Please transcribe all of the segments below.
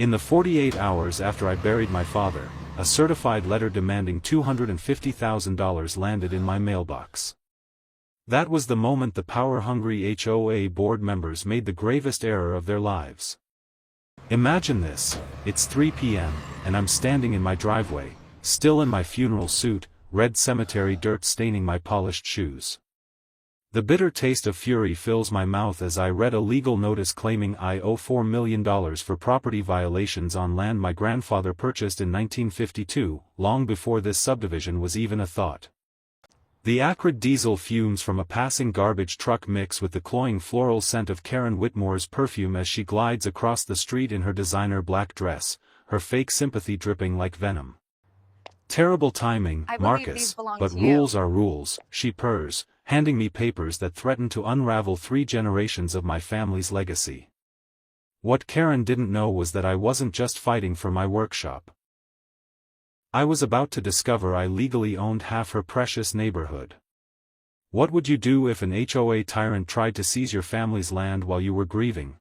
In the 48 hours after I buried my father, a certified letter demanding $250,000 landed in my mailbox. That was the moment the power-hungry HOA board members made the gravest error of their lives. Imagine this, it's 3 p.m., and I'm standing in my driveway, still in my funeral suit, red cemetery dirt staining my polished shoes. The bitter taste of fury fills my mouth as I read a legal notice claiming I owe $4 million for property violations on land my grandfather purchased in 1952, long before this subdivision was even a thought. The acrid diesel fumes from a passing garbage truck mix with the cloying floral scent of Karen Whitmore's perfume as she glides across the street in her designer black dress, her fake sympathy dripping like venom. Terrible timing, Marcus, but rules are rules, she purrs, handing me papers that threaten to unravel 3 generations of my family's legacy. What Karen didn't know was that I wasn't just fighting for my workshop. I was about to discover I legally owned half her precious neighborhood. What would you do if an HOA tyrant tried to seize your family's land while you were grieving?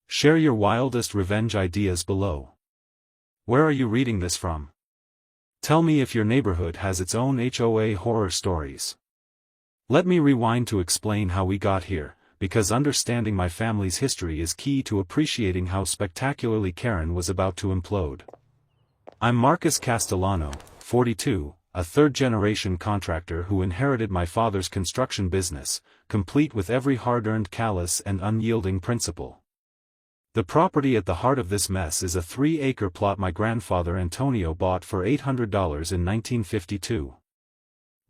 Share your wildest revenge ideas below. Where are you reading this from? Tell me if your neighborhood has its own HOA horror stories. Let me rewind to explain how we got here, because understanding my family's history is key to appreciating how spectacularly Karen was about to implode. I'm Marcus Castellano, 42, a third-generation contractor who inherited my father's construction business, complete with every hard-earned callous and unyielding principle. The property at the heart of this mess is a 3-acre plot my grandfather Antonio bought for $800 in 1952.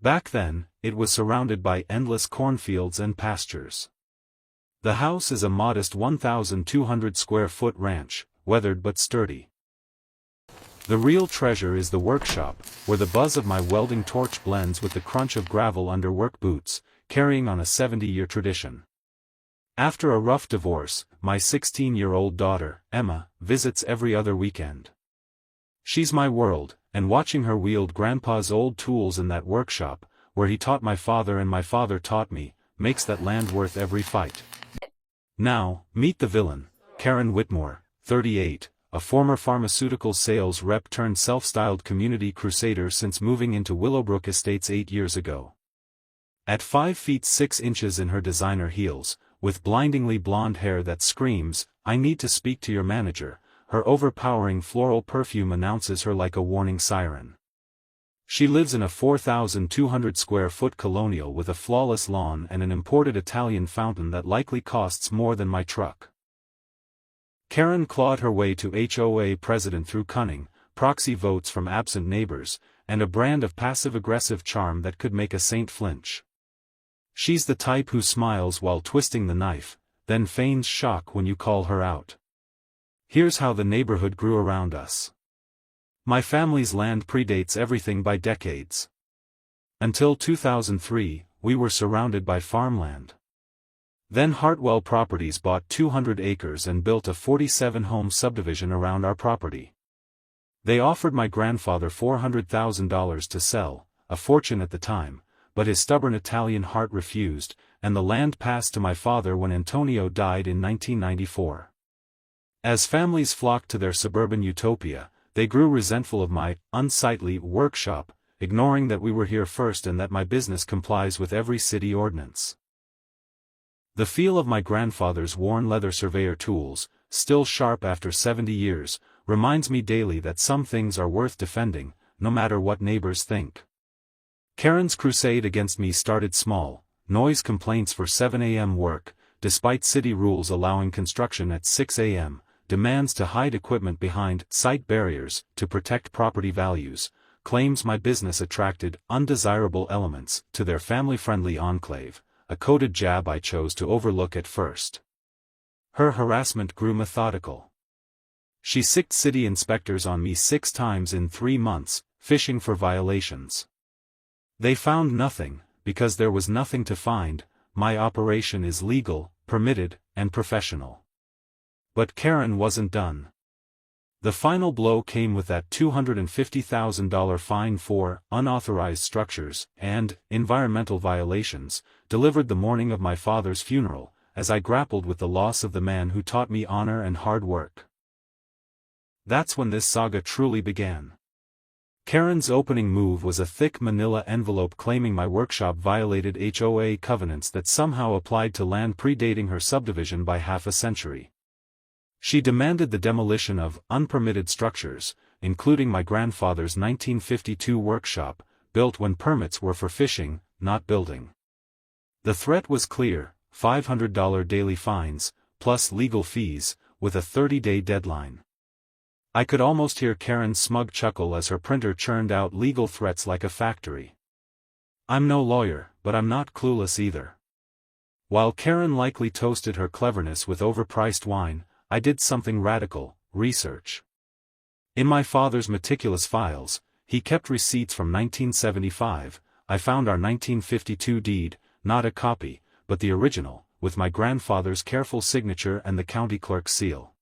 Back then, it was surrounded by endless cornfields and pastures. The house is a modest 1,200 square foot ranch, weathered but sturdy. The real treasure is the workshop, where the buzz of my welding torch blends with the crunch of gravel under work boots, carrying on a 70-year tradition. After a rough divorce, my 16-year-old daughter, Emma, visits every other weekend. She's my world, and watching her wield Grandpa's old tools in that workshop, where he taught my father and my father taught me, makes that land worth every fight. Now, meet the villain, Karen Whitmore, 38, a former pharmaceutical sales rep turned self-styled community crusader since moving into Willowbrook Estates 8 years ago. At 5 feet 6 inches in her designer heels, with blindingly blonde hair that screams, "I need to speak to your manager," her overpowering floral perfume announces her like a warning siren. She lives in a 4,200 square foot colonial with a flawless lawn and an imported Italian fountain that likely costs more than my truck. Karen clawed her way to HOA president through cunning, proxy votes from absent neighbors, and a brand of passive-aggressive charm that could make a saint flinch. She's the type who smiles while twisting the knife, then feigns shock when you call her out. Here's how the neighborhood grew around us. My family's land predates everything by decades. Until 2003, we were surrounded by farmland. Then Hartwell Properties bought 200 acres and built a 47-home subdivision around our property. They offered my grandfather $400,000 to sell, a fortune at the time, but his stubborn Italian heart refused, and the land passed to my father when Antonio died in 1994. As families flocked to their suburban utopia, they grew resentful of my unsightly workshop, ignoring that we were here first and that my business complies with every city ordinance. The feel of my grandfather's worn leather surveyor tools, still sharp after 70 years, reminds me daily that some things are worth defending, no matter what neighbors think. Karen's crusade against me started small: noise complaints for 7 a.m. work, despite city rules allowing construction at 6 a.m., demands to hide equipment behind site barriers to protect property values, claims my business attracted undesirable elements to their family-friendly enclave, a coded jab I chose to overlook at first. Her harassment grew methodical. She sicked city inspectors on me 6 times in 3 months, fishing for violations. They found nothing, because there was nothing to find. My operation is legal, permitted, and professional. But Karen wasn't done. The final blow came with that $250,000 fine for unauthorized structures and environmental violations, delivered the morning of my father's funeral, as I grappled with the loss of the man who taught me honor and hard work. That's when this saga truly began. Karen's opening move was a thick manila envelope claiming my workshop violated HOA covenants that somehow applied to land predating her subdivision by half a century. She demanded the demolition of unpermitted structures, including my grandfather's 1952 workshop, built when permits were for fishing, not building. The threat was clear: $500 daily fines, plus legal fees, with a 30-day deadline. I could almost hear Karen's smug chuckle as her printer churned out legal threats like a factory. I'm no lawyer, but I'm not clueless either. While Karen likely toasted her cleverness with overpriced wine, I did something radical: research. In my father's meticulous files, he kept receipts from 1975, I found our 1952 deed, not a copy, but the original, with my grandfather's careful signature and the county clerk's seal.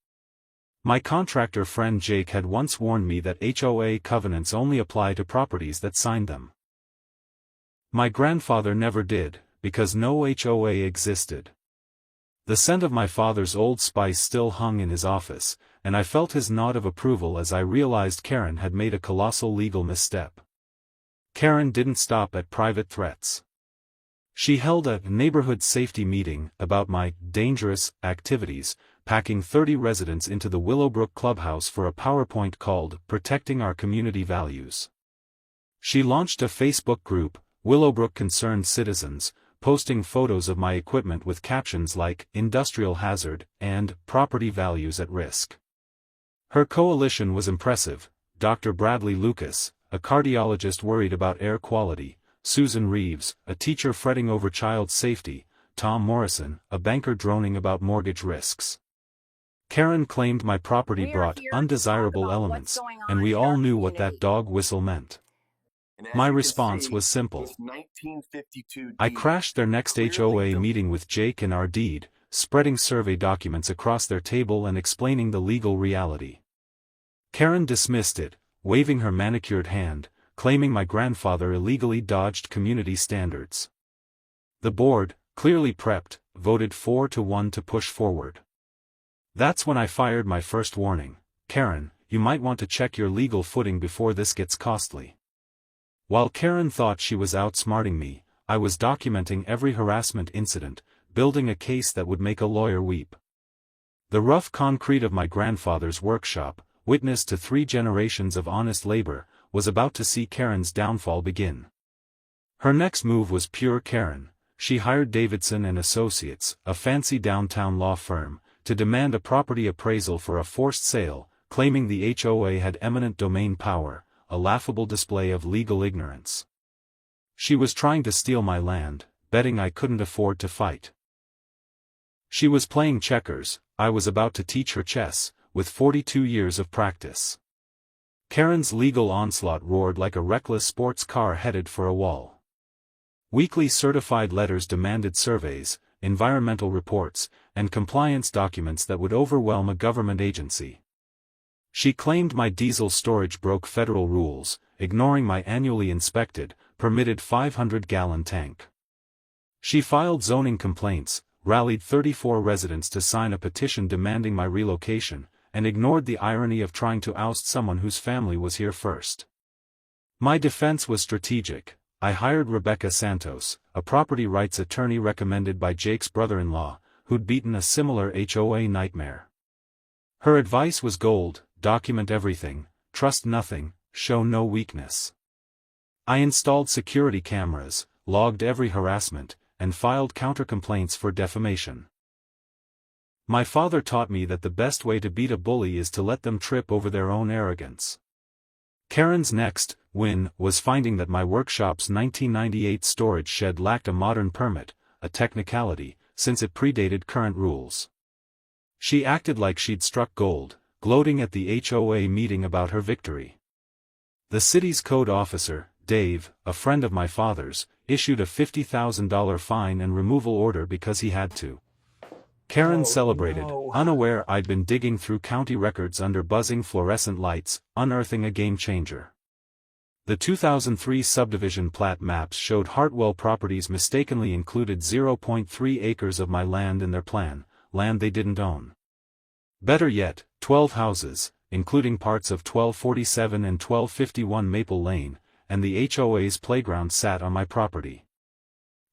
My contractor friend Jake had once warned me that HOA covenants only apply to properties that signed them. My grandfather never did, because no HOA existed. The scent of my father's Old Spice still hung in his office, and I felt his nod of approval as I realized Karen had made a colossal legal misstep. Karen didn't stop at private threats. She held a neighborhood safety meeting about my dangerous activities, packing 30 residents into the Willowbrook clubhouse for a PowerPoint called "Protecting Our Community Values." She launched a Facebook group, Willowbrook Concerned Citizens, posting photos of my equipment with captions like "Industrial Hazard" and "Property Values at Risk." Her coalition was impressive: Dr. Bradley Lucas, a cardiologist worried about air quality; Susan Reeves, a teacher fretting over child safety; Tom Morrison, a banker droning about mortgage risks. Karen claimed my property brought undesirable elements, and we all knew what that dog whistle meant. My response was simple. I crashed their next HOA meeting with Jake and our deed, spreading survey documents across their table and explaining the legal reality. Karen dismissed it, waving her manicured hand, claiming my grandfather illegally dodged community standards. The board, clearly prepped, voted 4-1 to push forward. That's when I fired my first warning: Karen, you might want to check your legal footing before this gets costly. While Karen thought she was outsmarting me, I was documenting every harassment incident, building a case that would make a lawyer weep. The rough concrete of my grandfather's workshop, witness to 3 generations of honest labor, was about to see Karen's downfall begin. Her next move was pure Karen. She hired Davidson and Associates, a fancy downtown law firm, to demand a property appraisal for a forced sale, claiming the HOA had eminent domain power, a laughable display of legal ignorance. She was trying to steal my land, betting I couldn't afford to fight. She was playing checkers, I was about to teach her chess, with 42 years of practice. Karen's legal onslaught roared like a reckless sports car headed for a wall. Weekly certified letters demanded surveys, environmental reports, and compliance documents that would overwhelm a government agency. She claimed my diesel storage broke federal rules, ignoring my annually inspected, permitted 500-gallon tank. She filed zoning complaints, rallied 34 residents to sign a petition demanding my relocation, and ignored the irony of trying to oust someone whose family was here first. My defense was strategic. I hired Rebecca Santos, a property rights attorney recommended by Jake's brother-in-law, who'd beaten a similar HOA nightmare. Her advice was gold: document everything, trust nothing, show no weakness. I installed security cameras, logged every harassment, and filed counter-complaints for defamation. My father taught me that the best way to beat a bully is to let them trip over their own arrogance. Karen's next win was finding that my workshop's 1998 storage shed lacked a modern permit, a technicality, since it predated current rules. She acted like she'd struck gold, gloating at the HOA meeting about her victory. The city's code officer, Dave, a friend of my father's, issued a $50,000 fine and removal order because he had to. Karen celebrated, unaware I'd been digging through county records under buzzing fluorescent lights, unearthing a game-changer. The 2003 subdivision plat maps showed Hartwell Properties mistakenly included 0.3 acres of my land in their plan, land they didn't own. Better yet, 12 houses, including parts of 1247 and 1251 Maple Lane, and the HOA's playground sat on my property.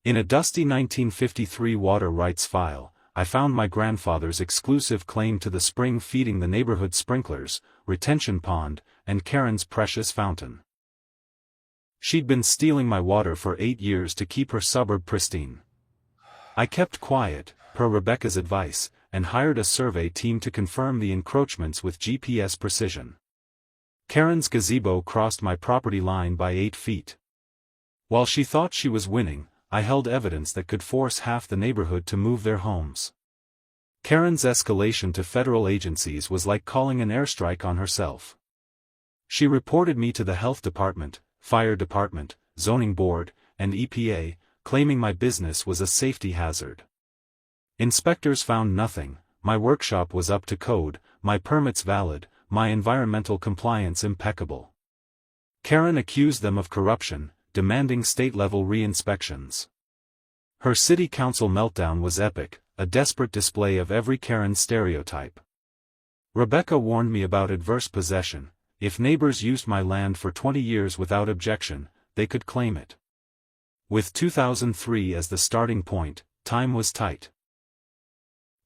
In a dusty 1953 water rights file, I found my grandfather's exclusive claim to the spring feeding the neighborhood sprinklers, retention pond, and Karen's precious fountain. She'd been stealing my water for 8 years to keep her suburb pristine. I kept quiet, per Rebecca's advice, and hired a survey team to confirm the encroachments with GPS precision. Karen's gazebo crossed my property line by 8 feet. While she thought she was winning, I held evidence that could force half the neighborhood to move their homes. Karen's escalation to federal agencies was like calling an airstrike on herself. She reported me to the health department, fire department, zoning board, and EPA, claiming my business was a safety hazard. Inspectors found nothing, my workshop was up to code, my permits valid, my environmental compliance impeccable. Karen accused them of corruption, demanding state-level re-inspections. Her city council meltdown was epic, a desperate display of every Karen stereotype. Rebecca warned me about adverse possession. If neighbors used my land for 20 years without objection, they could claim it. With 2003 as the starting point, time was tight.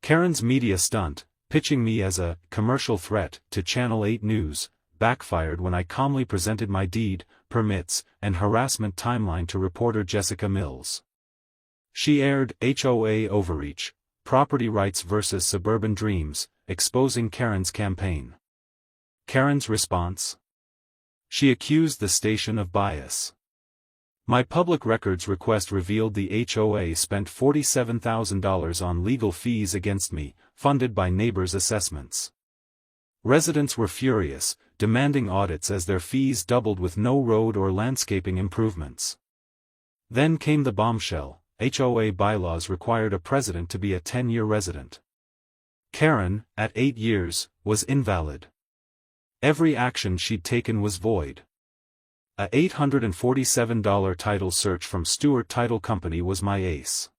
Karen's media stunt, pitching me as a commercial threat to Channel 8 News, backfired when I calmly presented my deed, permits, and harassment timeline to reporter Jessica Mills. She aired HOA Overreach, Property Rights vs. Suburban Dreams, exposing Karen's campaign. Karen's response? She accused the station of bias. My public records request revealed the HOA spent $47,000 on legal fees against me, funded by neighbors' assessments. Residents were furious, demanding audits as their fees doubled with no road or landscaping improvements. Then came the bombshell: HOA bylaws required a president to be a 10-year resident. Karen, at 8 years, was invalid. Every action she'd taken was void. A $847 title search from Stewart Title Company was my ace.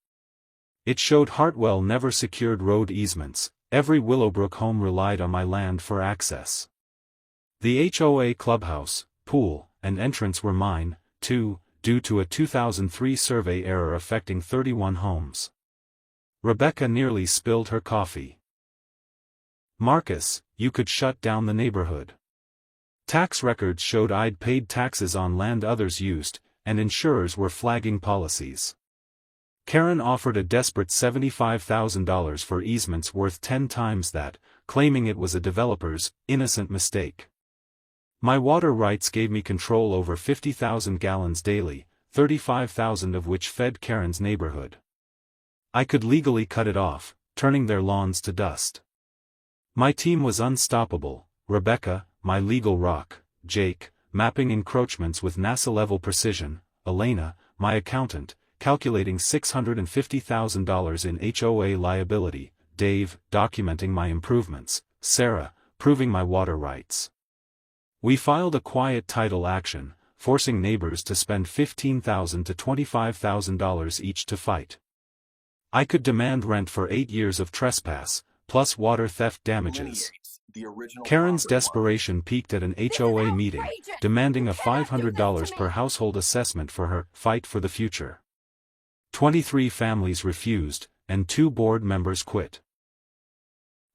It showed Hartwell never secured road easements. Every Willowbrook home relied on my land for access. The HOA clubhouse, pool, and entrance were mine, too, due to a 2003 survey error affecting 31 homes. Rebecca nearly spilled her coffee. Marcus, you could shut down the neighborhood. Tax records showed I'd paid taxes on land others used, and insurers were flagging policies. Karen offered a desperate $75,000 for easements worth 10 times that, claiming it was a developer's innocent mistake. My water rights gave me control over 50,000 gallons daily, 35,000 of which fed Karen's neighborhood. I could legally cut it off, turning their lawns to dust. My team was unstoppable: Rebecca, my legal rock; Jake, mapping encroachments with NASA-level precision; Elena, my accountant, calculating $650,000 in HOA liability; Dave, documenting my improvements; Sarah, proving my water rights. We filed a quiet title action, forcing neighbors to spend $15,000 to $25,000 each to fight. I could demand rent for 8 years of trespass, plus water theft damages. Karen's desperation peaked at an HOA meeting, demanding a $500 per household assessment for her fight for the future. 23 families refused, and 2 board members quit.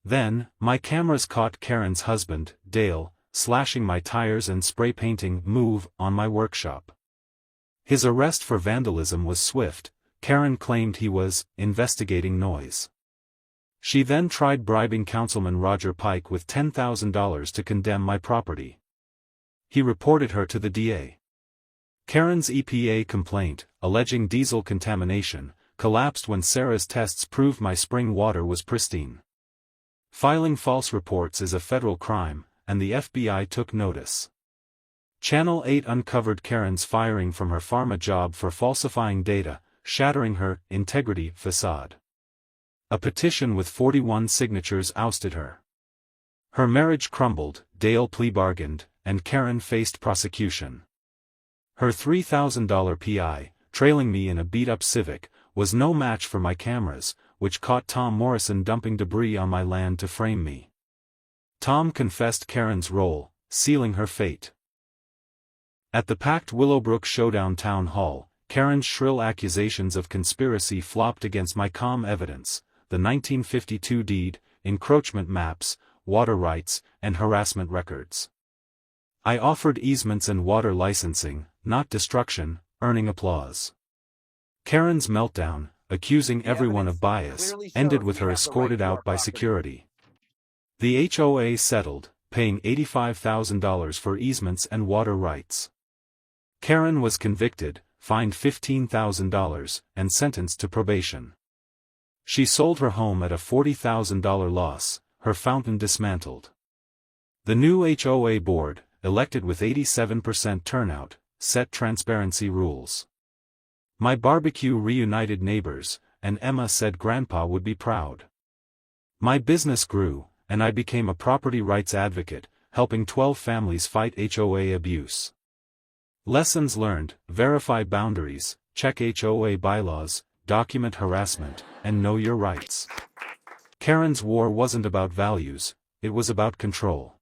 Then, my cameras caught Karen's husband, Dale, slashing my tires and spray painting "Move" on my workshop. His arrest for vandalism was swift. Karen claimed he was investigating noise. She then tried bribing Councilman Roger Pike with $10,000 to condemn my property. He reported her to the DA. Karen's EPA complaint, alleging diesel contamination, collapsed when Sarah's tests proved my spring water was pristine. Filing false reports is a federal crime, and the FBI took notice. Channel 8 uncovered Karen's firing from her pharma job for falsifying data, shattering her integrity facade. A petition with 41 signatures ousted her. Her marriage crumbled, Dale plea bargained, and Karen faced prosecution. Her $3,000 PI, trailing me in a beat-up Civic, was no match for my cameras, which caught Tom Morrison dumping debris on my land to frame me. Tom confessed Karen's role, sealing her fate. At the packed Willowbrook Showdown Town Hall, Karen's shrill accusations of conspiracy flopped against my calm evidence: the 1952 deed, encroachment maps, water rights, and harassment records. I offered easements and water licensing, not destruction, earning applause. Karen's meltdown, accusing everyone of bias, ended with her escorted out by security. The HOA settled, paying $85,000 for easements and water rights. Karen was convicted, fined $15,000, and sentenced to probation. She sold her home at a $40,000 loss, her fountain dismantled. The new HOA board, elected with 87% turnout, set transparency rules. My barbecue reunited neighbors, and Emma said Grandpa would be proud. My business grew, and I became a property rights advocate, helping 12 families fight HOA abuse. Lessons learned: verify boundaries, check HOA bylaws, document harassment, and know your rights. Karen's war wasn't about values, it was about control.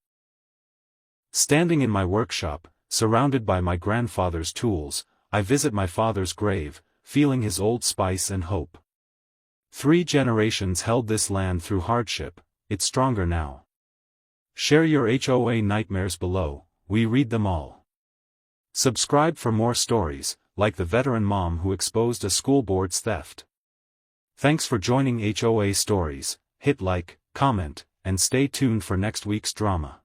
Standing in my workshop, surrounded by my grandfather's tools, I visit my father's grave, feeling his old spice and hope. 3 generations held this land through hardship, it's stronger now. Share your HOA nightmares below, we read them all. Subscribe for more stories, like the veteran mom who exposed a school board's theft. Thanks for joining HOA Stories. Hit like, comment, and stay tuned for next week's drama.